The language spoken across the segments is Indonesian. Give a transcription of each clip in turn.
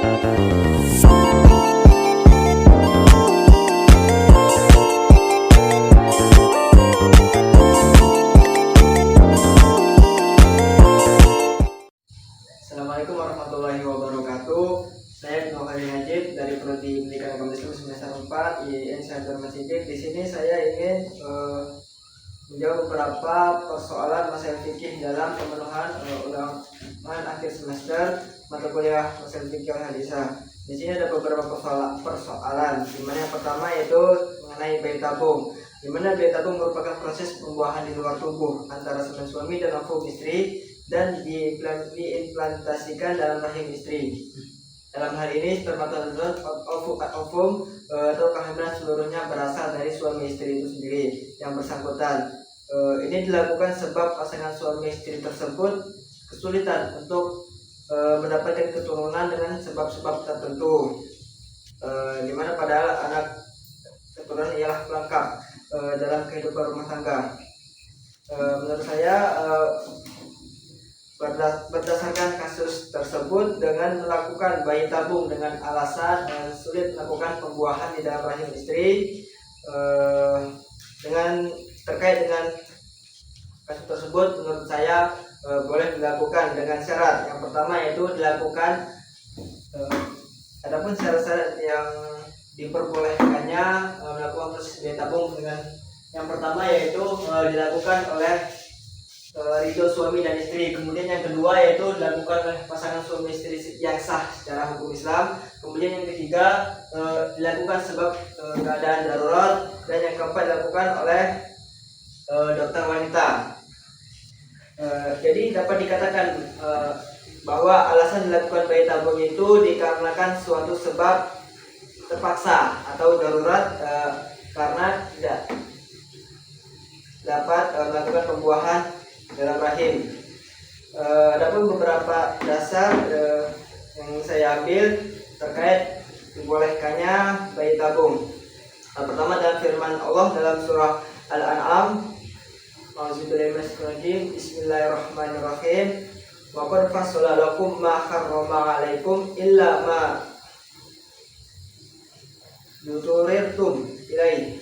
Assalamualaikum warahmatullahi wabarakatuh. Saya Nurhadi Najib dari Prodi Pendidikan Agama Islam semester 4 IAIN Syahdur Masjid. Di sini saya ingin menjawab beberapa persoalan masalah fikih dalam pemenuhan ulangan akhir semester mata kuliah masalah fikih al-hadisah. Di sini ada beberapa persoalan. Di mana yang pertama yaitu mengenai bayi tabung. Di mana bayi tabung merupakan proses pembuahan di luar tubuh antara semen suami dan ovum istri dan diimplantasikan dalam rahim istri. Dalam hal ini spermatozoa, ovum atau kehamilan seluruhnya berasal dari suami istri itu sendiri yang bersangkutan. Ini dilakukan sebab pasangan suami istri tersebut kesulitan untuk mendapatkan keturunan dengan sebab-sebab tertentu, di mana padahal anak keturunan ialah pelengkap dalam kehidupan rumah tangga. Menurut saya berdasarkan kasus tersebut, dengan melakukan bayi tabung dengan alasan sulit melakukan pembuahan di dalam rahim istri, terkait dengan kasus tersebut, menurut saya boleh dilakukan dengan syarat. Yang pertama yaitu dilakukan, adapun syarat-syarat yang diperbolehkannya melakukan proses bayi tabung dengan yang pertama yaitu dilakukan oleh ridho suami dan istri. Kemudian yang kedua yaitu dilakukan oleh pasangan suami istri yang sah secara hukum Islam. Kemudian yang ketiga dilakukan sebab keadaan darurat, dan yang keempat dilakukan oleh dokter wanita. Jadi dapat dikatakan bahwa alasan dilakukan bayi tabung itu dikarenakan suatu sebab terpaksa atau darurat, karena tidak dapat melakukan pembuahan dalam rahim. Adapun beberapa dasar yang saya ambil terkait dibolehkannya bayi tabung. Pertama dalam firman Allah dalam surah Al-An'am, Bismillahirrahmanirrahim. Wa qad fassala lakum ma harrama 'alaikum illa ma yuturirtum ilaihi.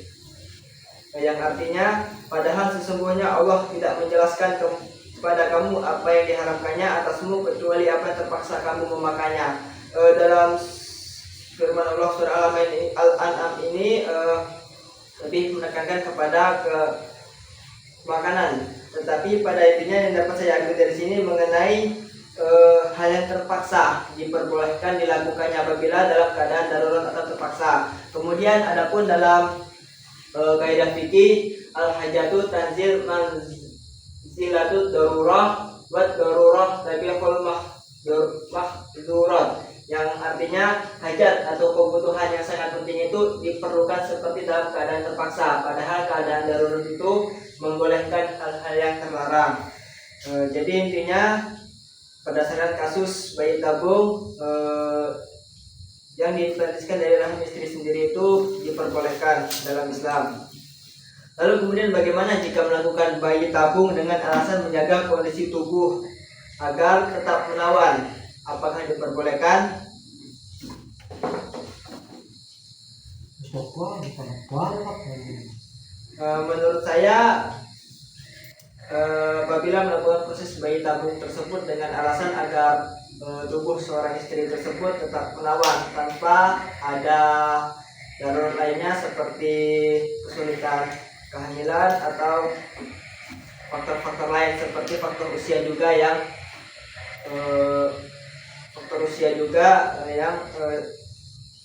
Yang artinya, padahal sesungguhnya Allah tidak menjelaskan kepada kamu apa yang diharamkannya atasmu kecuali apa yang terpaksa kamu memakainya. Dalam firman Allah surah Al-An'am ini lebih menekankan kepada makanan, tetapi pada intinya yang dapat saya ambil dari sini mengenai hal yang terpaksa diperbolehkan dilakukannya apabila dalam keadaan darurat atau terpaksa. Kemudian adapun dalam kaidah fikih, al-hajatu tanzil manzilatut darurah wa darurah tabiqul mahdurat, yang artinya hajat atau kebutuhan yang sangat penting itu diperlukan seperti dalam keadaan terpaksa, padahal keadaan darurat itu membolehkan hal-hal yang terlarang. Jadi intinya berdasarkan kasus bayi tabung yang diimplantasikan dari rahim istri sendiri itu diperbolehkan dalam Islam. Lalu kemudian bagaimana jika melakukan bayi tabung dengan alasan menjaga kondisi tubuh agar tetap menawan? Apakah diperbolehkan? Menurut saya apabila melakukan proses bayi tabung tersebut dengan alasan agar tubuh seorang istri tersebut tetap menawan tanpa ada darurat lainnya seperti kesulitan kehamilan atau faktor-faktor lain seperti faktor usia juga yang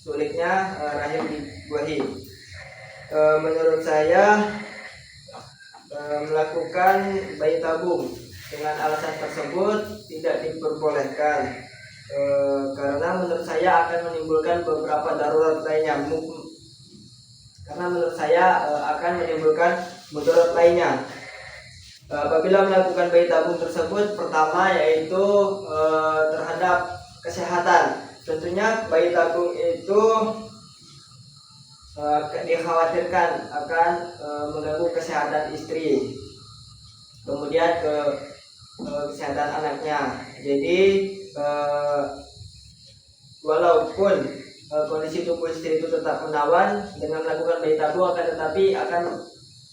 sulitnya rahim dibuahi. Menurut saya melakukan bayi tabung dengan alasan tersebut tidak diperbolehkan, karena menurut saya akan menimbulkan beberapa darurat lainnya. Apabila melakukan bayi tabung tersebut, pertama yaitu terhadap kesehatan. Tentunya bayi tabung itu dikhawatirkan akan mengganggu kesehatan istri, kemudian kesehatan anaknya. Jadi walau walaupun kondisi tubuh istri itu tetap menawan dengan melakukan bayi tabung, akan tetapi akan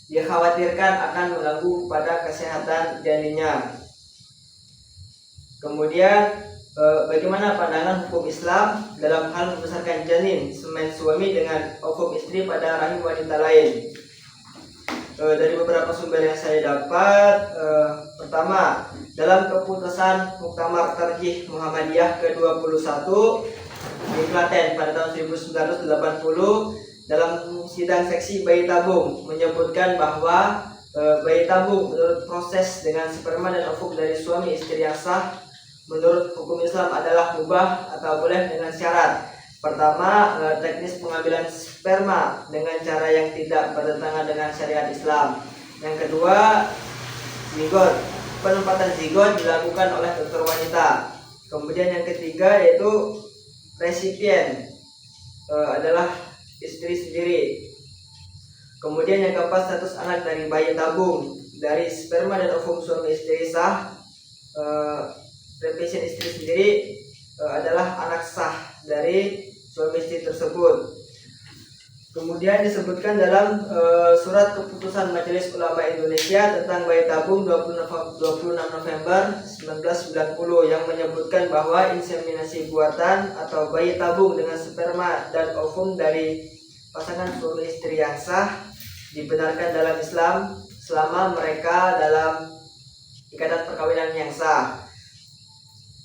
dikhawatirkan akan mengganggu pada kesehatan janinnya. Kemudian bagaimana pandangan hukum Islam dalam hal membesarkan janin semen suami dengan ovum istri pada rahim wanita lain? Dari beberapa sumber yang saya dapat, pertama, dalam keputusan Muktamar Tarjih Muhammadiyah ke-21 di Klaten pada tahun 1980, dalam sidang seksi bayi tabung menyebutkan bahwa bayi tabung menurut proses dengan sperma dan ovum dari suami istri yang sah menurut hukum Islam adalah mubah atau boleh dengan syarat. Pertama, teknis pengambilan sperma dengan cara yang tidak bertentangan dengan syariat Islam. Yang kedua, zigot, penempatan zigot dilakukan oleh dokter wanita. Kemudian yang ketiga yaitu resipien adalah istri sendiri. Kemudian yang keempat, status anak dari bayi tabung dari sperma dan ovum suami istri sah. Resipien istri sendiri adalah anak sah dari suami istri tersebut. Kemudian disebutkan dalam surat keputusan Majelis Ulama Indonesia tentang bayi tabung 26 November 1990 yang menyebutkan bahwa inseminasi buatan atau bayi tabung dengan sperma dan ovum dari pasangan suami istri yang sah dibenarkan dalam Islam selama mereka dalam ikatan perkawinan yang sah.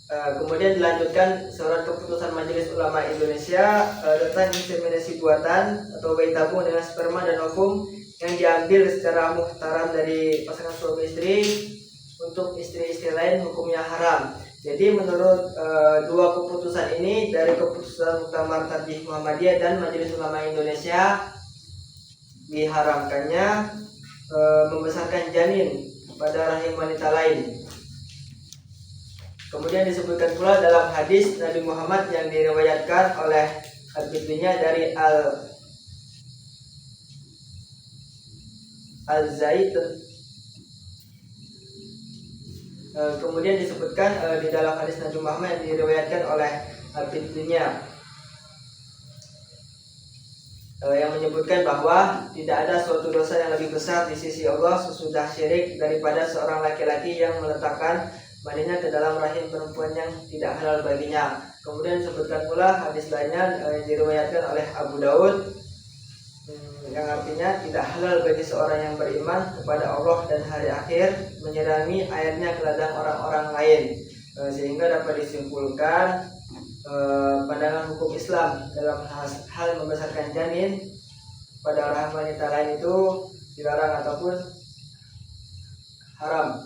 Kemudian dilanjutkan surat keputusan Majelis Ulama Indonesia tentang inseminasi buatan atau bayi tabung dengan sperma dan ovum yang diambil secara muhtaram dari pasangan suami istri untuk istri-istri lain hukumnya haram. Jadi menurut dua keputusan ini, dari keputusan Muktamar Tarjih Muhammadiyah dan Majelis Ulama Indonesia, diharamkannya membesarkan janin pada rahim wanita lain. Kemudian disebutkan pula dalam hadis Nabi Muhammad yang diriwayatkan oleh Al-Bidlinya dari Al-Zaid. Kemudian disebutkan di dalam hadis Nabi Muhammad yang diriwayatkan oleh Al-Bidlinya yang menyebutkan bahwa tidak ada suatu dosa yang lebih besar di sisi Allah sesudah syirik daripada seorang laki-laki yang meletakkan maninya ke dalam rahim perempuan yang tidak halal baginya. Kemudian disebutkan pula hadis lainnya yang diriwayatkan oleh Abu Daud yang artinya tidak halal bagi seorang yang beriman kepada Allah dan hari akhir menyirami airnya ke ladang orang-orang lain. Sehingga dapat disimpulkan pandangan hukum Islam dalam hal membesarkan janin pada rahim wanita lain itu dilarang ataupun haram.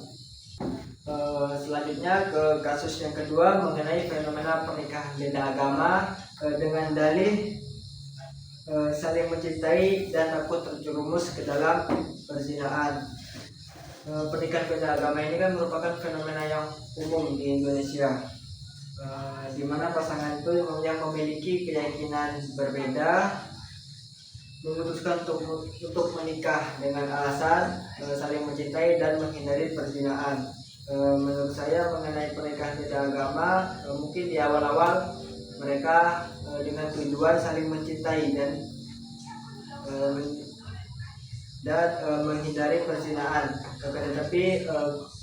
Selanjutnya ke kasus yang kedua mengenai fenomena pernikahan beda agama dengan dalih saling mencintai dan takut terjerumus ke dalam perzinahan. Pernikahan beda agama ini kan merupakan fenomena yang umum di Indonesia, di mana pasangan itu yang memiliki keyakinan berbeda memutuskan untuk menikah dengan alasan saling mencintai dan menghindari perzinahan. Menurut saya mengenai pernikahan beda agama, mungkin di awal-awal mereka dengan tujuan saling mencintai dan menghindari perzinahan. Tetapi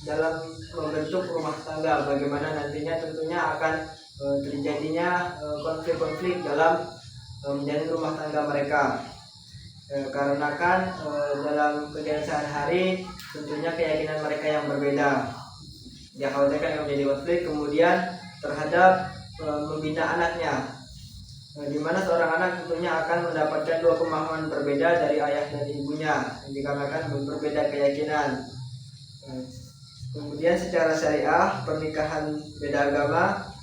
dalam membentuk rumah tangga, bagaimana nantinya tentunya akan terjadinya konflik-konflik dalam menjalin rumah tangga mereka. Karena kan dalam kegiatan sehari-hari tentunya keyakinan mereka yang berbeda. Dikhawatirkan menjadi konflik kemudian terhadap membina anaknya, di mana seorang anak tentunya akan mendapatkan dua pemahaman berbeda dari ayah dan ibunya dikarenakan berbeda keyakinan. Kemudian secara syariah pernikahan beda agama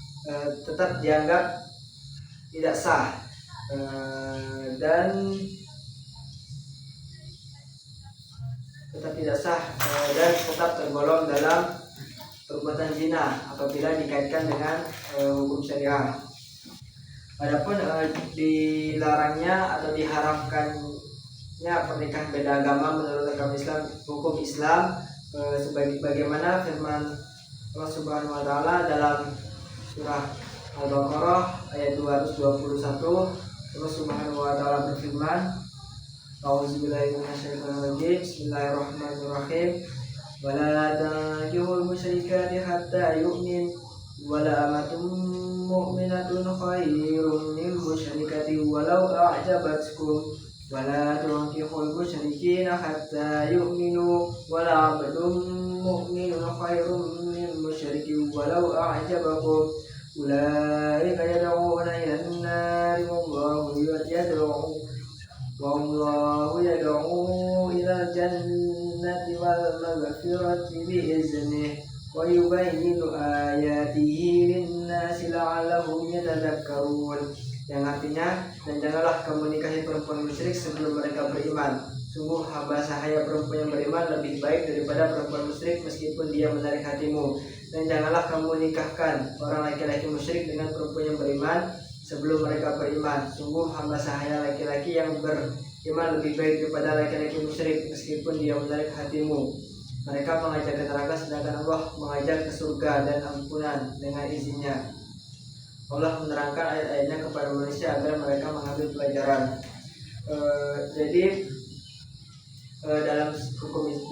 tetap dianggap tidak sah dan tetap tergolong dalam perbuatan zina apabila dikaitkan dengan hukum syariah. Adapun dilarangnya atau diharamkannya pernikahan beda agama menurut hukum Islam sebagaimana firman Allah Subhanahu wa taala dalam surah Al-Baqarah ayat 221. Allah Subhanahu wa taala berfirman, A'udzubillahi minasyaitonir rajim. Bismillahirrahmanirrahim. Wala tankihul musyrikati hatta yu'min wala amatun mu'minatun khairum min musyrikati walau a'jabatkum wala tankihul musyrikina hatta yu'minu wala abdun mu'minun khairum min musyriki walau a'jabakum ulaika yad'una ila an-nar wallahu yad'u ila jannati wal maghfirati bi'iznihi wa yubayyinu ayatihi lin-nasi la'allahum yatadhakkarun. Yang artinya, dan janganlah kamu nikahi perempuan musyrik sebelum mereka beriman. Sungguh hamba sahaya perempuan yang beriman lebih baik daripada perempuan musyrik meskipun dia menarik hatimu. Dan janganlah kamu nikahkan orang laki-laki musyrik dengan perempuan yang beriman sebelum mereka beriman. Sungguh hamba sahaya laki-laki yang beriman lebih baik daripada laki-laki musyrik meskipun dia menarik hatimu. Mereka mengajak ke neraka sedangkan Allah mengajak ke surga dan ampunan dengan izinnya. Allah menerangkan ayat-ayatnya kepada manusia agar mereka mengambil pelajaran. Jadi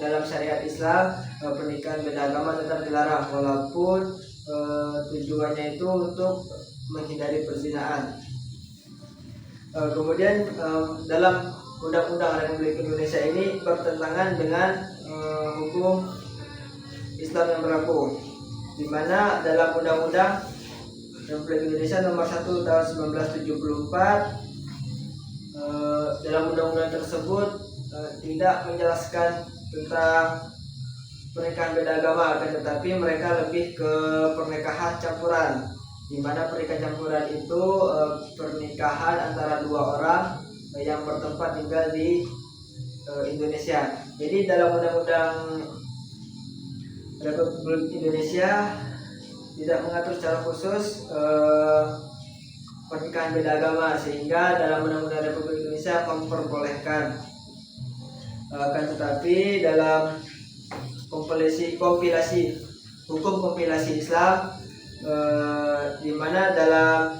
dalam syariat Islam pernikahan beda agama tetap dilarang walaupun tujuannya itu untuk menghindari perzinahan. Kemudian dalam Undang-Undang Republik Indonesia ini bertentangan dengan hukum Islam yang berlaku, di mana dalam Undang-Undang Republik Indonesia Nomor 1 Tahun 1974 dalam undang-undang tersebut tidak menjelaskan tentang pernikahan beda agama, akan tetapi mereka lebih ke pernikahan campuran, di mana pernikahan campuran itu pernikahan antara dua orang yang bertempat tinggal di Indonesia. Jadi dalam Undang-Undang Republik Indonesia tidak mengatur secara khusus pernikahan beda agama, sehingga dalam Undang-Undang Republik Indonesia memperbolehkan. Akan tetapi dalam kompilasi hukum kompilasi Islam, di mana dalam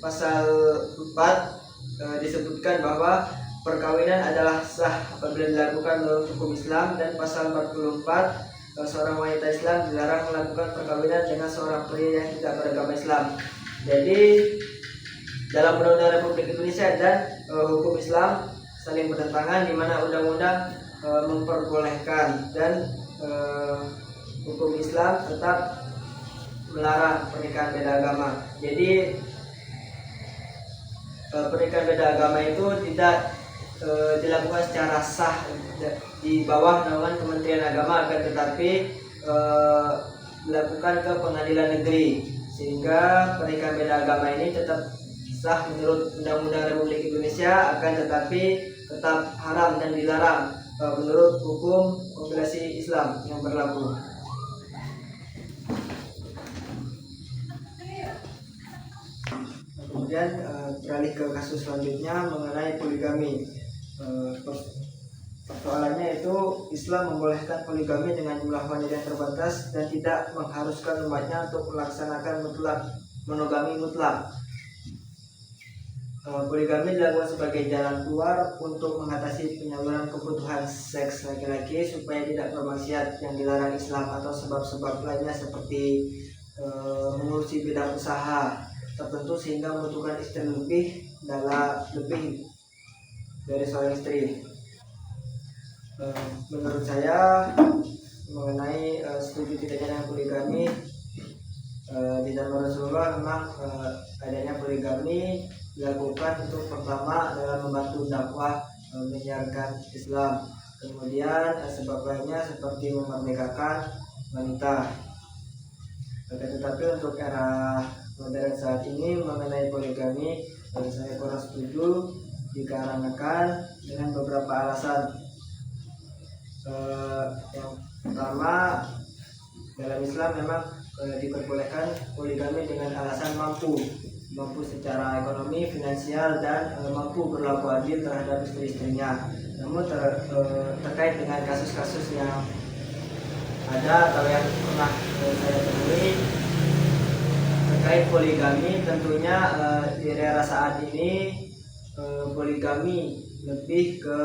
pasal 4 disebutkan bahwa perkawinan adalah sah apabila dilakukan menurut hukum Islam, dan pasal 44 seorang wanita Islam dilarang melakukan perkawinan dengan seorang pria yang tidak beragama Islam. Jadi dalam Undang-Undang Republik Indonesia dan hukum Islam saling bertentangan, di mana undang-undang memperbolehkan dan hukum Islam tetap melarang pernikahan beda agama. Jadi pernikahan beda agama itu tidak dilakukan secara sah di bawah naungan Kementerian Agama, akan tetapi dilakukan ke pengadilan negeri, sehingga pernikahan beda agama ini tetap sah menurut Undang-Undang Republik Indonesia, akan tetapi tetap haram dan dilarang menurut hukum kompilasi Islam yang berlaku. Kemudian beralih ke kasus selanjutnya mengenai poligami. Persoalannya itu Islam membolehkan poligami dengan jumlah wanita yang terbatas dan tidak mengharuskan umatnya untuk melaksanakan monogami mutlak. Poligami dilakukan sebagai jalan keluar untuk mengatasi penyaluran kebutuhan seks laki-laki supaya tidak bermaksiat yang dilarang Islam, atau sebab-sebab lainnya seperti mengurusi bidang usaha tertentu sehingga membutuhkan istri lebih dari seorang istri. Menurut saya mengenai setuju tidaknya dengan poligami, di zaman Rasulullah memang adanya poligami dilakukan untuk pertama dalam membantu dakwah menyiarkan Islam, kemudian sebab lainnya seperti memerdekakan wanita. Tetapi untuk era modern saat ini mengenai poligami, saya kurang setuju dikarenakan dengan beberapa alasan. Yang pertama, dalam Islam memang diperbolehkan poligami dengan alasan mampu secara ekonomi, finansial, dan mampu berlaku adil terhadap istri-istrinya. Namun terkait dengan kasus-kasus yang ada atau yang pernah saya temui, terkait poligami, tentunya di era saat ini poligami lebih ke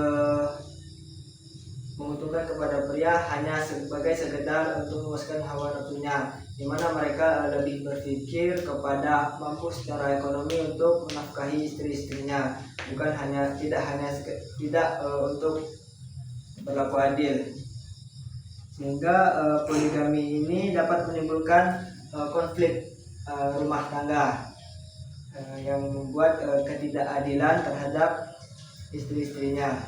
menguntungkan kepada pria hanya sebagai sekedar untuk memuaskan hawa nafsunya, di mana mereka lebih berpikir kepada mampu secara ekonomi untuk menafkahi istri-istrinya, bukan hanya untuk berlaku adil. Sehingga poligami ini dapat menimbulkan konflik rumah tangga yang membuat ketidakadilan terhadap istri-istrinya.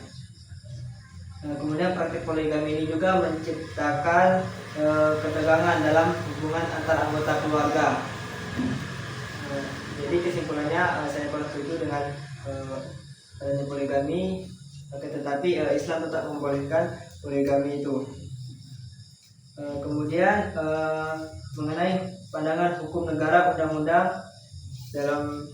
Kemudian praktik poligami ini juga menciptakan ketegangan dalam hubungan antar anggota keluarga. Jadi kesimpulannya saya kurang setuju dengan adanya poligami, tetapi Islam tetap membolehkan poligami itu. Kemudian mengenai pandangan hukum negara undang-undang dalam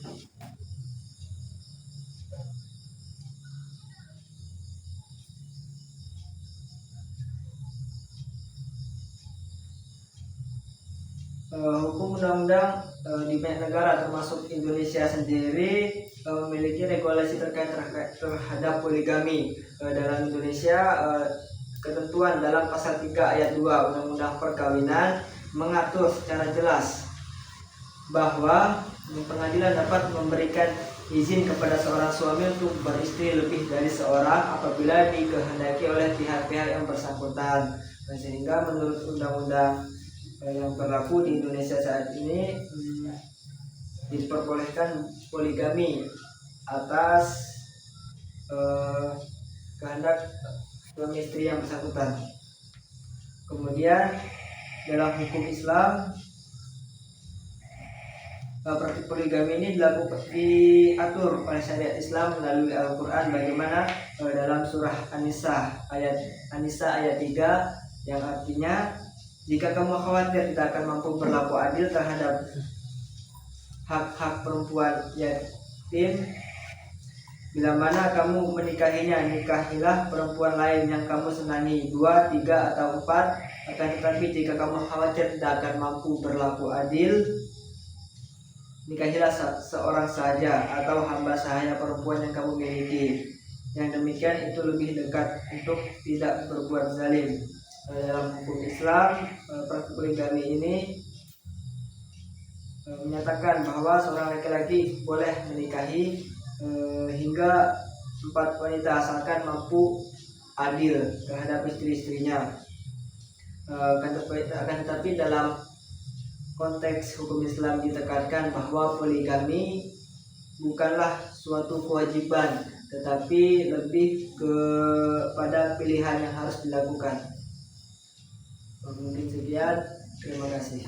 hukum undang-undang di banyak negara termasuk Indonesia sendiri memiliki regulasi terkait terhadap poligami. Dalam Indonesia ketentuan dalam pasal 3 ayat 2 Undang-Undang Perkawinan mengatur secara jelas bahwa pengadilan dapat memberikan izin kepada seorang suami untuk beristri lebih dari seorang apabila dikehendaki oleh pihak-pihak yang bersangkutan. Sehingga menurut undang-undang yang berlaku di Indonesia saat ini diperbolehkan poligami atas kehendak suami istri yang bersangkutan. Kemudian dalam hukum Islam praktik poligami ini diatur oleh syariat Islam melalui Al-Quran, bagaimana dalam surah An-Nisa ayat 3 yang artinya, jika kamu khawatir tidak akan mampu berlaku adil terhadap hak-hak perempuan yatim, bila mana kamu menikahinya, nikahilah perempuan lain yang kamu senangi, 2, 3, atau 4. Akan tetapi jika kamu khawatir tidak akan mampu berlaku adil, nikahilah seorang saja atau hamba sahaya perempuan yang kamu miliki. Yang demikian itu lebih dekat untuk tidak berbuat zalim. Dalam hukum Islam, praktik poligami ini menyatakan bahwa seorang laki-laki boleh menikahi hingga 4 wanita asalkan mampu adil terhadap istri-istrinya. Akan tetapi dalam konteks hukum Islam ditekankan bahwa poligami bukanlah suatu kewajiban, tetapi lebih kepada pilihan yang harus dilakukan. Mungkin sekian, terima kasih.